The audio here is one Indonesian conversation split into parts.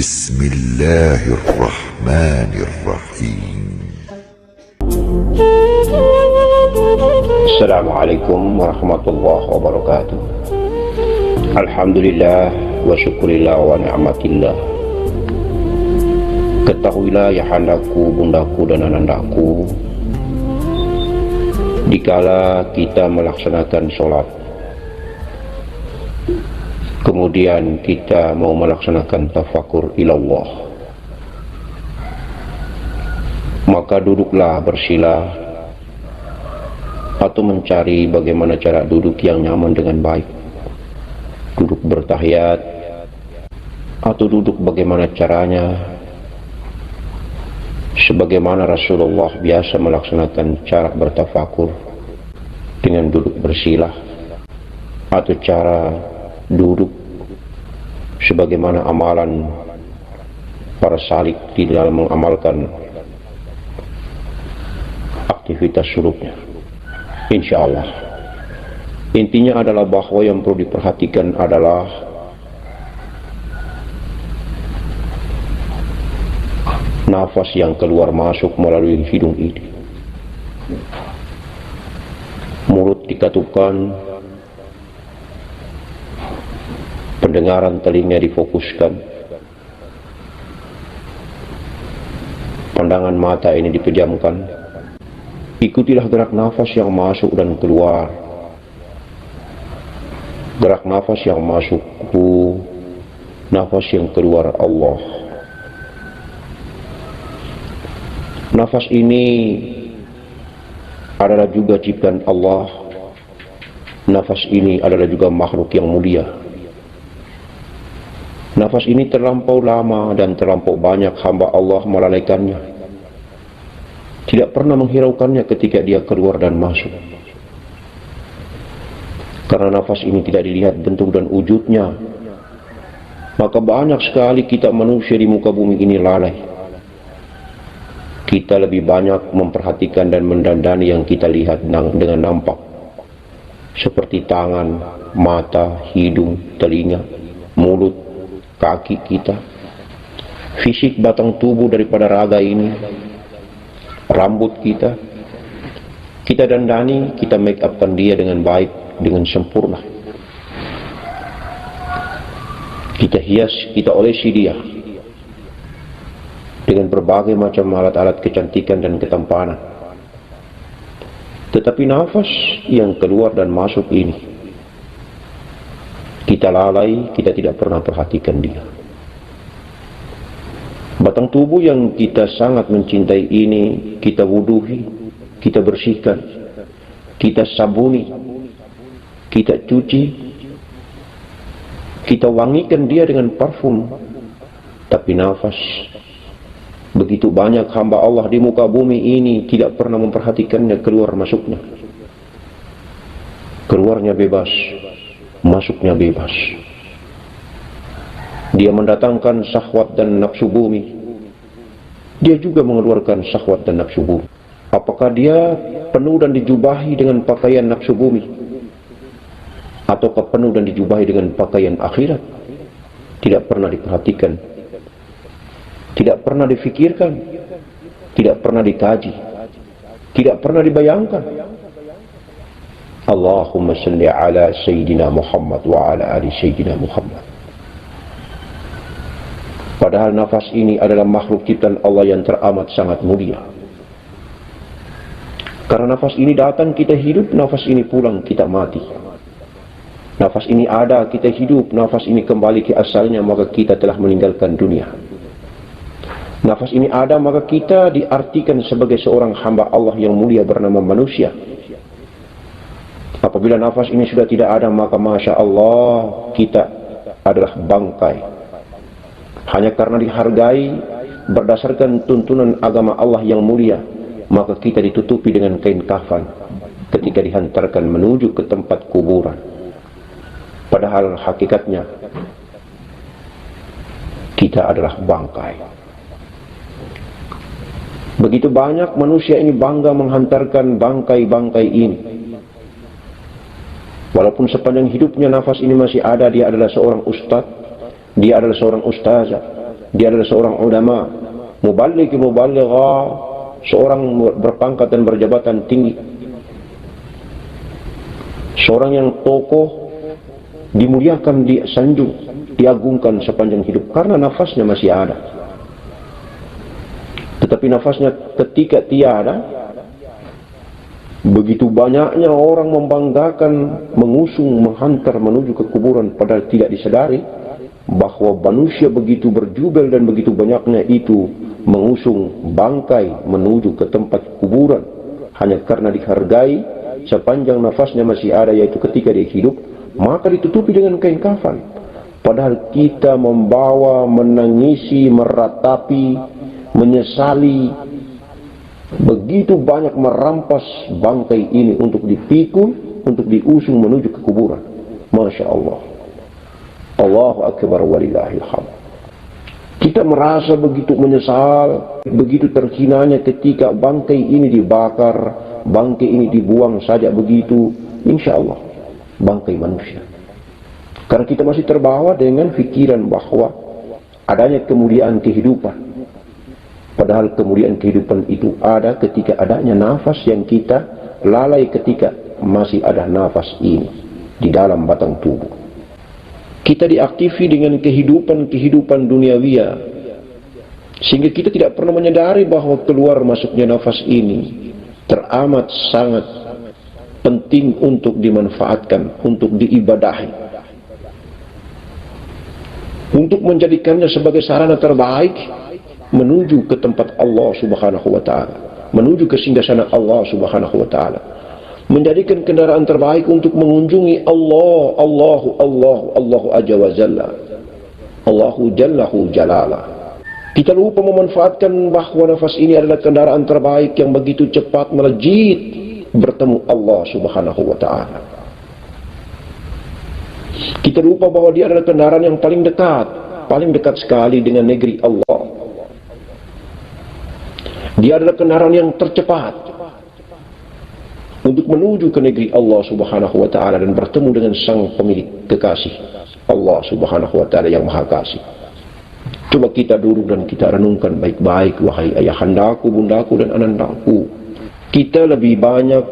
بسم الله الرحمن الرحيم. Assalamualaikum warahmatullahi wabarakatuh. Alhamdulillah wa syukurillah wa ni'matillah. Ketahuilah ya handaku, bundaku dan anandaku, dikala kita melaksanakan sholat, kemudian kita mau melaksanakan tafakur ilallah, maka duduklah bersila atau mencari bagaimana cara duduk yang nyaman dengan baik. Duduk bertahiyat atau duduk bagaimana caranya, sebagaimana Rasulullah biasa melaksanakan cara bertafakur dengan duduk bersila, atau cara duduk sebagaimana amalan para salik di dalam mengamalkan aktivitas suluknya. Insyaallah, intinya adalah bahwa yang perlu diperhatikan adalah nafas yang keluar masuk melalui hidung ini. Mulut dikatupkan, pendengaran telinga difokuskan, pandangan mata ini dipejamkan. Ikutilah gerak nafas yang masuk dan keluar. Gerak nafas yang masuk Hu, nafas yang keluar Allah. Nafas ini adalah juga ciptaan Allah. Nafas ini adalah juga makhluk yang mulia. Nafas ini terlampau lama dan terlampau banyak hamba Allah melalaikannya, tidak pernah menghiraukannya ketika dia keluar dan masuk. Karena nafas ini tidak dilihat bentuk dan wujudnya, maka banyak sekali kita manusia di muka bumi ini lalai. Kita lebih banyak memperhatikan dan mendandani yang kita lihat dengan nampak, seperti tangan, mata, hidung, telinga, mulut, kaki kita, fisik batang tubuh daripada raga ini, rambut kita dandani, kita make upkan dia dengan baik, dengan sempurna. Kita hias, kita olesi dia dengan berbagai macam alat-alat kecantikan dan ketampanan. Tetapi nafas yang keluar dan masuk ini, kita lalai, kita tidak pernah perhatikan dia. Batang tubuh yang kita sangat mencintai ini, kita wuduhi, kita bersihkan, kita sabuni, kita cuci, kita wangikan dia dengan parfum. Tapi nafas, begitu banyak hamba Allah di muka bumi ini tidak pernah memperhatikannya keluar masuknya. Keluarnya bebas, masuknya bebas. Dia mendatangkan syahwat dan nafsu bumi, dia juga mengeluarkan syahwat dan nafsu bumi. Apakah dia penuh dan dijubahi dengan pakaian nafsu bumi, ataukah penuh dan dijubahi dengan pakaian akhirat? Tidak pernah diperhatikan, tidak pernah difikirkan, tidak pernah dikaji, tidak pernah dibayangkan. Allahumma salli ala Sayyidina Muhammad wa ala ali Sayyidina Muhammad. Padahal nafas ini adalah makhluk ciptaan Allah yang teramat sangat mulia. Karena nafas ini datang kita hidup, nafas ini pulang kita mati. Nafas ini ada kita hidup, nafas ini kembali ke asalnya, maka kita telah meninggalkan dunia. Nafas ini ada, maka kita diartikan sebagai seorang hamba Allah yang mulia bernama manusia. Apabila nafas ini sudah tidak ada, maka Masya Allah, kita adalah bangkai. Hanya karena dihargai berdasarkan tuntunan agama Allah yang mulia, maka kita ditutupi dengan kain kafan ketika dihantarkan menuju ke tempat kuburan. Padahal hakikatnya kita adalah bangkai. Begitu banyak manusia ini bangga menghantarkan bangkai-bangkai ini. Walaupun sepanjang hidupnya nafas ini masih ada, dia adalah seorang ustadz, dia adalah seorang ustazah, Dia adalah seorang ulama, muballigh, muballighah, seorang berpangkat dan berjabatan tinggi, seorang yang tokoh, dimuliakan, disanjung, diagungkan sepanjang hidup karena nafasnya masih ada. Tetapi nafasnya ketika tiada, begitu banyaknya orang membanggakan, mengusung, menghantar menuju ke kuburan, padahal tidak disadari bahwa manusia begitu berjubel dan begitu banyaknya itu mengusung bangkai menuju ke tempat kuburan hanya karena dihargai sepanjang nafasnya masih ada, yaitu ketika dia hidup, maka ditutupi dengan kain kafan. Padahal kita membawa, menangisi, meratapi, menyesali, begitu banyak merampas bangkai ini untuk dipikul, untuk diusung menuju ke kuburan. Masya Allah. Allahu Akbar walillahil hamd. Kita merasa begitu menyesal, begitu terhinanya ketika bangkai ini dibakar, bangkai ini dibuang saja begitu. Insya Allah, bangkai manusia. Karena kita masih terbawa dengan pikiran bahwa adanya kemuliaan kehidupan. Padahal kemuliaan kehidupan itu ada ketika adanya nafas yang kita lalai ketika masih ada nafas ini di dalam batang tubuh. Kita diaktifi dengan kehidupan duniawiya, sehingga kita tidak pernah menyadari bahwa keluar masuknya nafas ini teramat sangat penting untuk dimanfaatkan, untuk diibadahi, untuk menjadikannya sebagai sarana terbaik menuju ke tempat Allah Subhanahu wa taala, menuju ke singgasana Allah Subhanahu wa taala, menjadikan kendaraan terbaik untuk mengunjungi Allah, Allahu Azza wa Jalla, Allahu Jallahu Jalala. Kita lupa memanfaatkan bahwa nafas ini adalah kendaraan terbaik yang begitu cepat melejit bertemu Allah Subhanahu wa taala. Kita lupa bahwa dia adalah kendaraan yang paling dekat sekali dengan negeri Allah. Dia adalah kendaraan yang tercepat untuk menuju ke negeri Allah Subhanahu wa taala dan bertemu dengan sang pemilik kekasih, Allah Subhanahu wa taala yang Maha Kasih. Coba kita duduk dan kita renungkan baik-baik, wahai ayahandaku, bundaku dan anandaku. Kita lebih banyak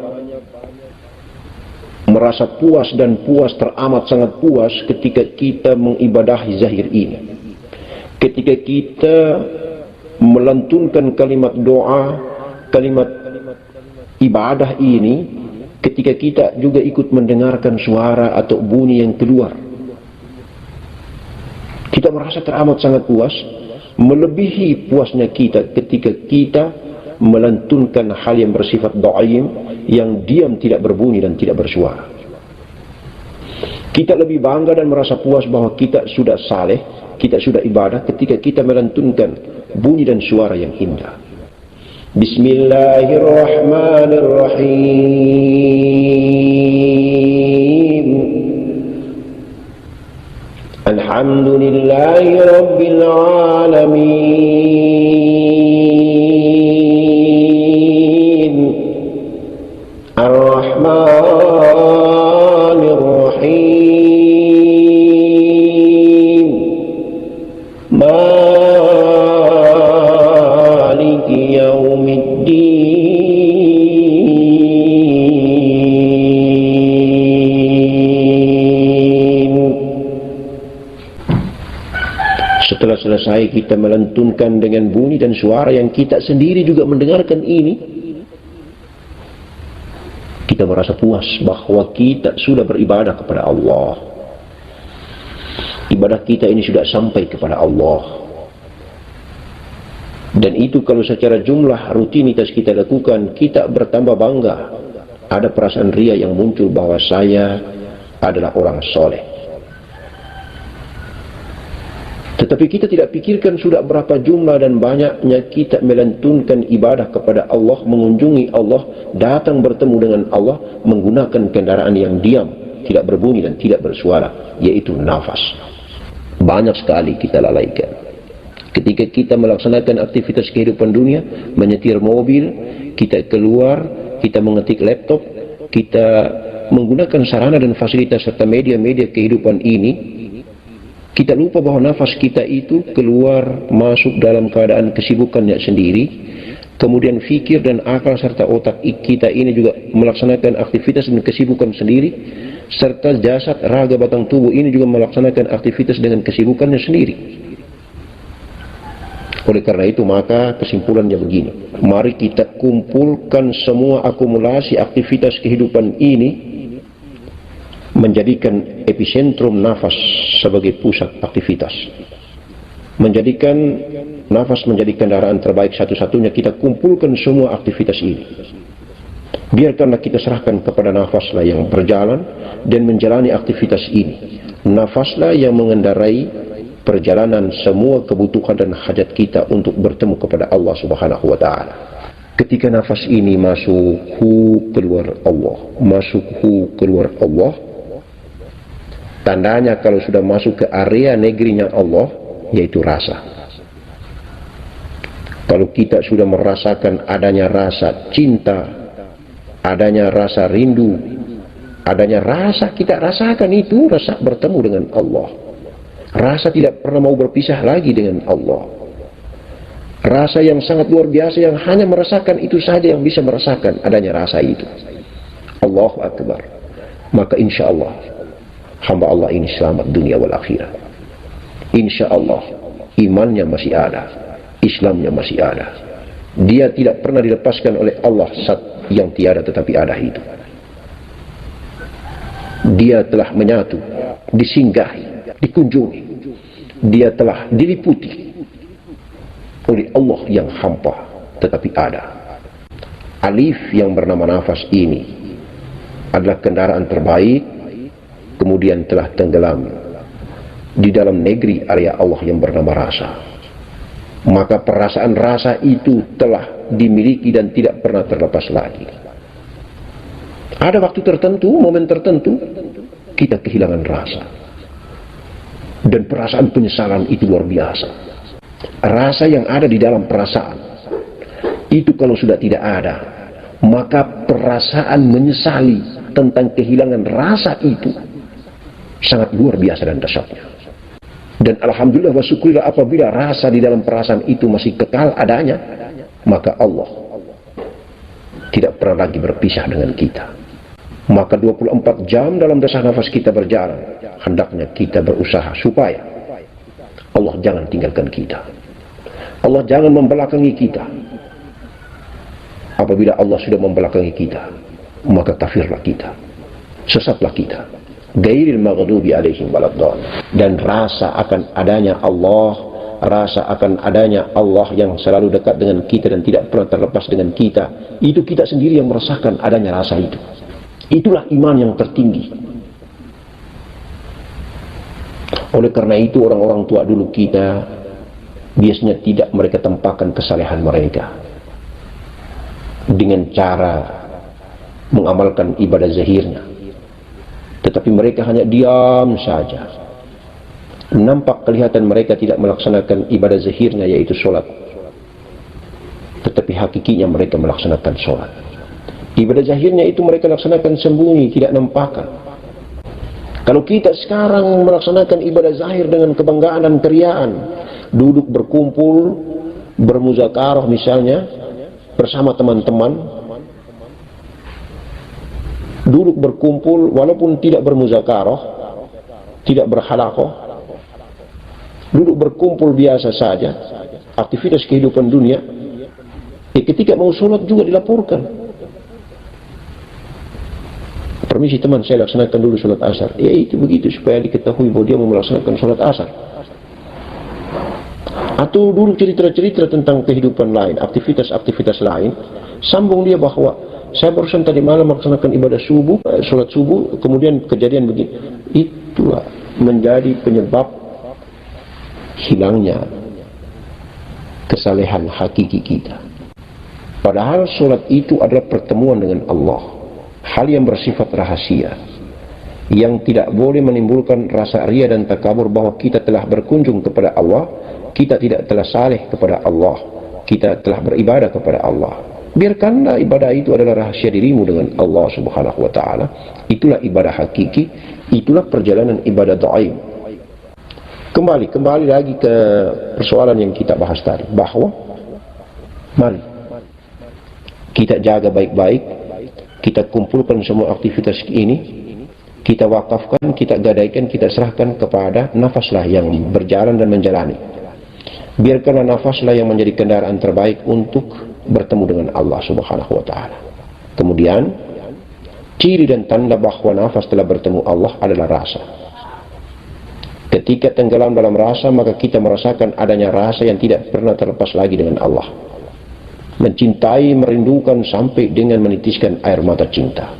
merasa puas dan teramat sangat puas ketika kita mengibadahi zahir ini. Ketika kita melantunkan kalimat doa, kalimat ibadah ini, ketika kita juga ikut mendengarkan suara atau bunyi yang keluar, kita merasa teramat sangat puas, melebihi puasnya kita ketika kita melantunkan hal yang bersifat do'aim, yang diam, tidak berbunyi dan tidak bersuara. Kita lebih bangga dan merasa puas bahwa kita sudah saleh, kita sudah ibadah ketika kita melantunkan bunyi dan suara yang indah. Bismillahirrahmanirrahim. Alhamdulillahi Rabbil Alamin. Ar-Rahmanirrahim. Maliki Yaumiddin. Setelah selesai kita melantunkan dengan bunyi dan suara yang kita sendiri juga mendengarkan ini, kita merasa puas bahwa kita sudah beribadah kepada Allah. Ibadah kita ini sudah sampai kepada Allah. Dan itu kalau secara jumlah rutinitas kita lakukan, kita bertambah bangga. Ada perasaan ria yang muncul bahwa saya adalah orang soleh. Tetapi kita tidak pikirkan sudah berapa jumlah dan banyaknya kita melantunkan ibadah kepada Allah, mengunjungi Allah, datang bertemu dengan Allah, menggunakan kendaraan yang diam, tidak berbunyi dan tidak bersuara, yaitu nafas. Banyak sekali kita lalaikan. Ketika kita melaksanakan aktivitas kehidupan dunia, menyetir mobil, kita keluar, kita mengetik laptop, kita menggunakan sarana dan fasilitas serta media-media kehidupan ini, Kita lupa bahwa nafas kita itu keluar masuk dalam keadaan kesibukannya sendiri. Kemudian fikir dan akal serta otak kita ini juga melaksanakan aktivitas dan kesibukan sendiri. Serta jasad, raga, batang tubuh ini juga melaksanakan aktivitas dengan kesibukannya sendiri. Oleh karena itu maka kesimpulannya begini. Mari kita kumpulkan semua akumulasi aktivitas kehidupan ini, menjadikan epicentrum nafas sebagai pusat aktivitas, menjadikan nafas menjadi kendaraan terbaik satu-satunya. Kita kumpulkan semua aktivitas ini, biarkanlah kita serahkan kepada nafaslah yang berjalan dan menjalani aktivitas ini. Nafaslah yang mengendarai perjalanan semua kebutuhan dan hajat kita untuk bertemu kepada Allah Subhanahu wa Ta'ala. Ketika nafas ini masuk hu, keluar Allah, masuk hu, keluar Allah, tandanya kalau sudah masuk ke area negerinya Allah, yaitu rasa. Kalau kita sudah merasakan adanya rasa cinta, adanya rasa rindu, adanya rasa kita rasakan itu, rasa bertemu dengan Allah. Rasa tidak pernah mau berpisah lagi dengan Allah. Rasa yang sangat luar biasa yang hanya merasakan itu saja yang bisa merasakan adanya rasa itu. Allahu Akbar. Maka insya Allah hamba Allah ini selamat dunia wal akhirat. Insya Allah imannya masih ada, Islamnya masih ada. Dia tidak pernah dilepaskan oleh Allah saat yang tiada tetapi ada itu. Dia telah menyatu, disinggahi, dikunjungi. Dia telah diliputi oleh Allah yang hampa tetapi ada. Alif yang bernama nafas ini adalah kendaraan terbaik, kemudian telah tenggelam di dalam negeri area Allah yang bernama rasa. Maka perasaan rasa itu telah dimiliki dan tidak pernah terlepas lagi. Ada waktu tertentu, momen tertentu, kita kehilangan rasa. Dan perasaan penyesalan itu luar biasa. Rasa yang ada di dalam perasaan itu kalau sudah tidak ada, maka perasaan menyesali tentang kehilangan rasa itu sangat luar biasa dan dahsyatnya. Dan alhamdulillah wa syukurillah apabila rasa di dalam perasaan itu masih kekal adanya, maka Allah tidak pernah lagi berpisah dengan kita. Maka 24 jam dalam dasar nafas kita berjalan, hendaknya kita berusaha supaya Allah jangan tinggalkan kita. Allah jangan membelakangi kita. Apabila Allah sudah membelakangi kita, maka kafirlah kita, sesatlah kita. Ghairil maghdubi alaihim waladdallin. Dan rasa akan adanya Allah, rasa akan adanya Allah yang selalu dekat dengan kita dan tidak pernah terlepas dengan kita, itu kita sendiri yang merasakan adanya rasa itu. Itulah iman yang tertinggi. Oleh karena itu orang-orang tua dulu kita biasanya tidak mereka tempahkan kesalehan mereka dengan cara mengamalkan ibadah zahirnya, tetapi mereka hanya diam saja. Nampak kelihatan mereka tidak melaksanakan ibadah zahirnya yaitu sholat, tetapi hakikinya mereka melaksanakan sholat. Ibadah zahirnya itu mereka laksanakan sembunyi, tidak nampakkan. Kalau kita sekarang melaksanakan ibadah zahir dengan kebanggaan dan keriaan, duduk berkumpul, bermuzakarah misalnya, bersama teman-teman, duduk berkumpul walaupun tidak bermuzakarah, tidak berhalaqah, duduk berkumpul biasa saja, aktivitas kehidupan dunia, ketika mau sholat juga dilaporkan. Permisi teman, saya laksanakan dulu sholat asar. Ya itu begitu, supaya diketahui bahwa dia mau melaksanakan sholat asar. Atau dulu cerita-cerita tentang kehidupan lain, aktivitas-aktivitas lain, sambung dia bahwa saya barusan tadi malam melaksanakan ibadah subuh, sholat subuh, kemudian kejadian begini. Itulah menjadi penyebab hilangnya kesalehan hakiki kita. Padahal sholat itu adalah pertemuan dengan Allah, hal yang bersifat rahasia, yang tidak boleh menimbulkan rasa ria dan takabur bahwa kita telah berkunjung kepada Allah, kita tidak telah saleh kepada Allah, kita telah beribadah kepada Allah. Biarkanlah ibadah itu adalah rahasia dirimu dengan Allah Subhanahu wa Ta'ala. Itulah ibadah hakiki, itulah perjalanan ibadah dhaif. Kembali lagi ke persoalan yang kita bahas tadi, bahwa mari kita jaga baik-baik, kita kumpulkan semua aktivitas ini, kita wakafkan, kita gadaikan, kita serahkan kepada nafaslah yang berjalan dan menjalani. Biarkanlah nafaslah yang menjadi kendaraan terbaik untuk bertemu dengan Allah Subhanahu wa Ta'ala. Kemudian ciri dan tanda bahwa nafas telah bertemu Allah adalah rasa. Ketika tenggelam dalam rasa, maka kita merasakan adanya rasa yang tidak pernah terlepas lagi dengan Allah. Mencintai, merindukan sampai dengan menitiskan air mata cinta.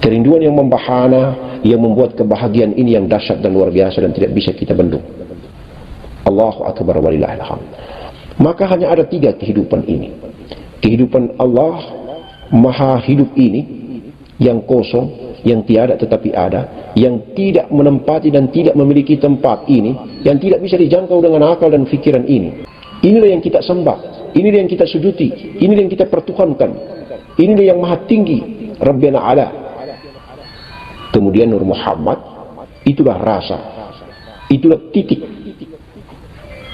Kerinduan yang membahana, yang membuat kebahagiaan ini yang dahsyat dan luar biasa dan tidak bisa kita bendung. Allahu Akbar walillahil hamd. Maka hanya ada 3 kehidupan ini. Kehidupan Allah Maha hidup ini, yang kosong, yang tiada tetapi ada, yang tidak menempati dan tidak memiliki tempat ini, yang tidak bisa dijangkau dengan akal dan fikiran ini. Inilah yang kita sembah, inilah yang kita sujuti, inilah yang kita pertuhankan, inilah yang maha tinggi, Rabbana Ala. Kemudian Nur Muhammad, itulah rasa, itulah titik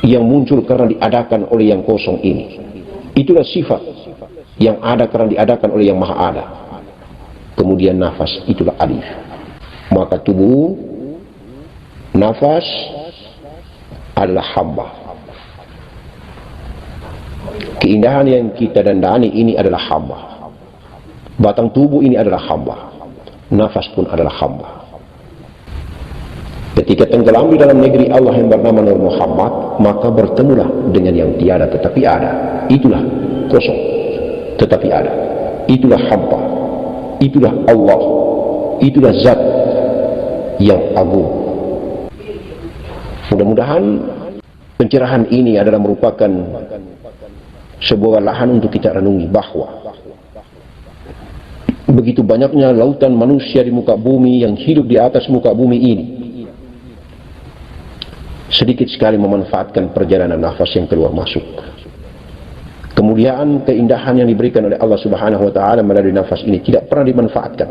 yang muncul karena diadakan oleh yang kosong ini. Itulah sifat yang ada karena diadakan oleh yang maha ada. Kemudian nafas, itulah alif. Maka tubuh, nafas adalah hamba. Keindahan yang kita dandani ini adalah hamba. Batang tubuh ini adalah hamba. Nafas pun adalah hamba. Ketika tenggelam di dalam negeri Allah yang bernama Nur Muhammad, maka bertemulah dengan yang tiada tetapi ada. Itulah kosong tetapi ada. Itulah hamba. Itulah Allah. Itulah zat yang agung. Mudah-mudahan pencerahan ini adalah merupakan sebuah lahan untuk kita renungi bahwa begitu banyaknya lautan manusia di muka bumi yang hidup di atas muka bumi ini, sedikit sekali memanfaatkan perjalanan nafas yang keluar masuk. Kemudian keindahan yang diberikan oleh Allah Subhanahu wa Ta'ala melalui nafas ini tidak pernah dimanfaatkan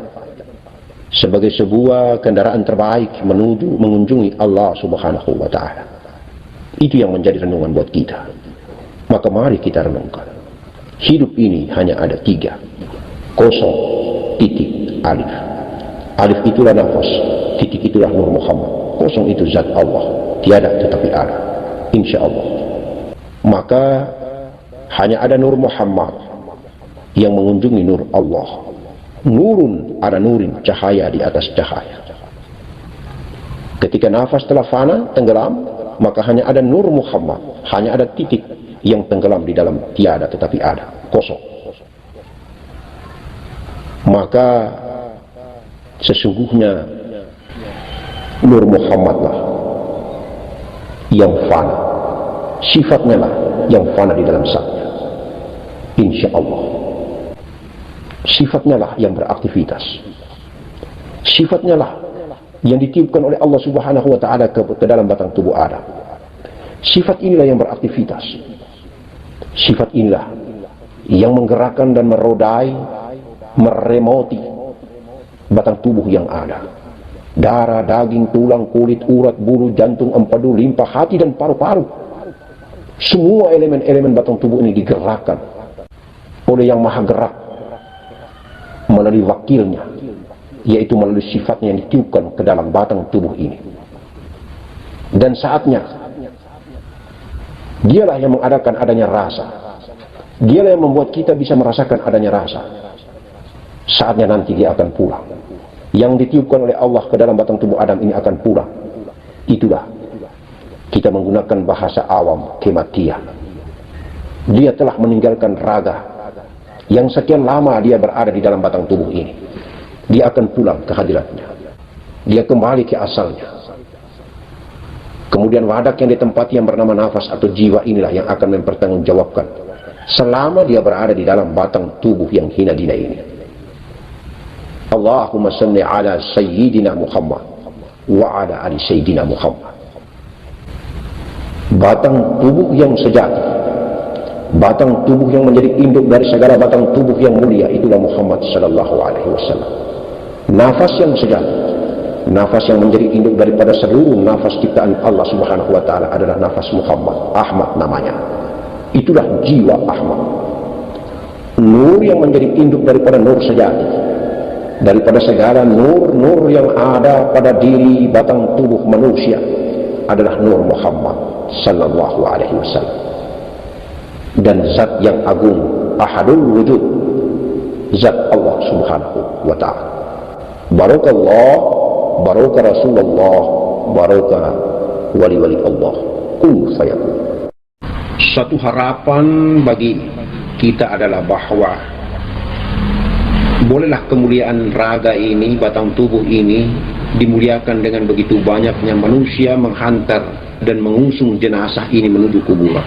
sebagai sebuah kendaraan terbaik menuju mengunjungi Allah Subhanahu wa Ta'ala. Itu yang menjadi renungan buat kita. Maka mari kita renungkan. Hidup ini hanya ada 3. Kosong, titik, alif. Alif itulah nafas, titik itulah Nur Muhammad. Kosong itu zat Allah, tiada tetapi ada. Insya Allah. Maka hanya ada Nur Muhammad yang mengunjungi Nur Allah. Nurun ada nurin, cahaya di atas cahaya. Ketika nafas telah fana, tenggelam, maka hanya ada Nur Muhammad, hanya ada titik yang tenggelam di dalam tiada tetapi ada, kosong. Maka sesungguhnya Nur Muhammadlah yang fana, sifatnya lah yang fana di dalam zatnya. Insya Allah. Sifatnya lah yang beraktivitas. Sifatnya lah yang ditiupkan oleh Allah Subhanahu wa Ta'ala ke dalam batang tubuh Adam. Sifat inilah yang beraktivitas. Sifat inilah yang menggerakkan dan merodai, meremoti batang tubuh yang ada. Darah, daging, tulang, kulit, urat, bulu, jantung, empedu, limpa, hati, dan paru-paru. Semua elemen-elemen batang tubuh ini digerakkan oleh yang maha gerak melalui wakilnya, yaitu melalui sifatnya yang ditiupkan ke dalam batang tubuh ini. Dan saatnya dialah yang mengadakan adanya rasa. Dialah yang membuat kita bisa merasakan adanya rasa. Saatnya nanti dia akan pulang. Yang ditiupkan oleh Allah ke dalam batang tubuh Adam ini akan pulang. Itulah kita menggunakan bahasa awam, kematian. Dia telah meninggalkan raga yang sekian lama dia berada di dalam batang tubuh ini. Dia akan pulang ke hadiratnya. Dia kembali ke asalnya. Kemudian wadak yang ditempati yang bernama nafas atau jiwa inilah yang akan mempertanggungjawabkan selama dia berada di dalam batang tubuh yang hina dina ini. Allahumma salli ala Sayyidina Muhammad wa ala ali Sayyidina Muhammad. Batang tubuh yang sejati, batang tubuh yang menjadi induk dari segala batang tubuh yang mulia, itulah Muhammad sallallahu alaihi wasallam. Nafas yang sejati, nafas yang menjadi induk daripada seluruh nafas ciptaan Allah Subhanahu wa taala adalah nafas Muhammad, Ahmad namanya. Itulah jiwa Ahmad. Nur yang menjadi induk daripada nur sejati, daripada segala nur-nur yang ada pada diri batang tubuh manusia adalah nur Muhammad sallallahu alaihi wasallam. Dan zat yang agung, ahadul wujud, zat Allah Subhanahu wa taala. Barakallah, baraka Rasulullah, baraka wali-wali Allah. Kun fayakun. Satu harapan bagi kita adalah bahwa bolehlah kemuliaan raga ini, batang tubuh ini dimuliakan dengan begitu banyaknya manusia menghantar dan mengusung jenazah ini menuju kuburan.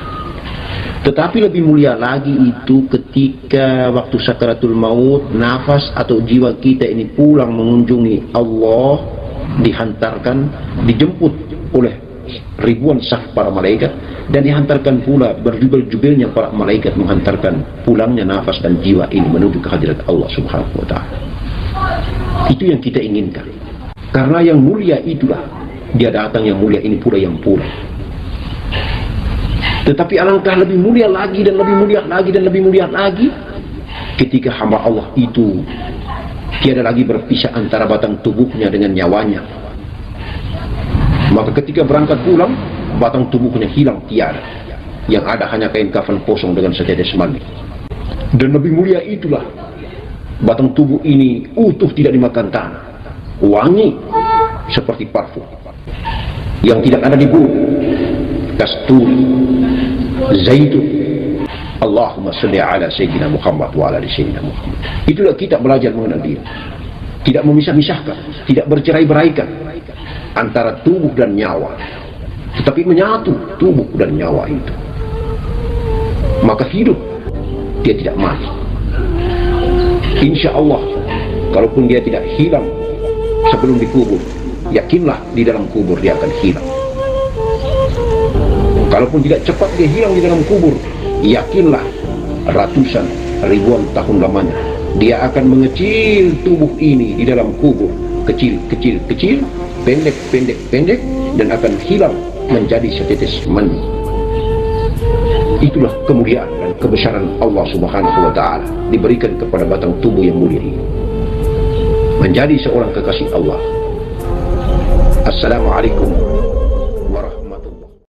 Tetapi lebih mulia lagi itu ketika waktu sakaratul maut, nafas atau jiwa kita ini pulang mengunjungi Allah, dihantarkan, dijemput oleh ribuan saf para malaikat, dan dihantarkan pula berjubel-jubelnya para malaikat menghantarkan pulangnya nafas dan jiwa ini menuju ke hadirat Allah Subhanahu wa taala. Itu yang kita inginkan. Karena yang mulia itulah dia datang, yang mulia ini pula yang pulang. Tetapi alangkah lebih mulia lagi dan lebih mulia lagi dan lebih mulia lagi ketika hamba Allah itu tiada lagi berpisah antara batang tubuhnya dengan nyawanya. Maka ketika berangkat pulang, batang tubuhnya hilang tiada. Yang ada hanya kain kafan kosong dengan setetes mani. Dan lebih mulia itulah batang tubuh ini utuh, tidak dimakan tanah, wangi seperti parfum yang tidak ada di bumi, kasturi, zaitun. Allahumma salli ala sayyidina Muhammad wa ala sayyidina Muhammad. Itulah kita belajar mengenal dia. Tidak memisah-misahkan, tidak bercerai-beraikan antara tubuh dan nyawa, tetapi menyatu tubuh dan nyawa itu. Maka hidup, dia tidak mati. Insya Allah, kalaupun dia tidak hilang sebelum dikubur, yakinlah di dalam kubur dia akan hilang. Kalaupun tidak cepat dia hilang di dalam kubur, yakinlah ratusan ribuan tahun lamanya dia akan mengecil tubuh ini di dalam kubur, kecil, pendek, dan akan hilang menjadi setetes mani. Itulah kemuliaan dan kebesaran Allah Subhanahu wa taala diberikan kepada batang tubuh yang mulia ini, menjadi seorang kekasih Allah. Assalamualaikum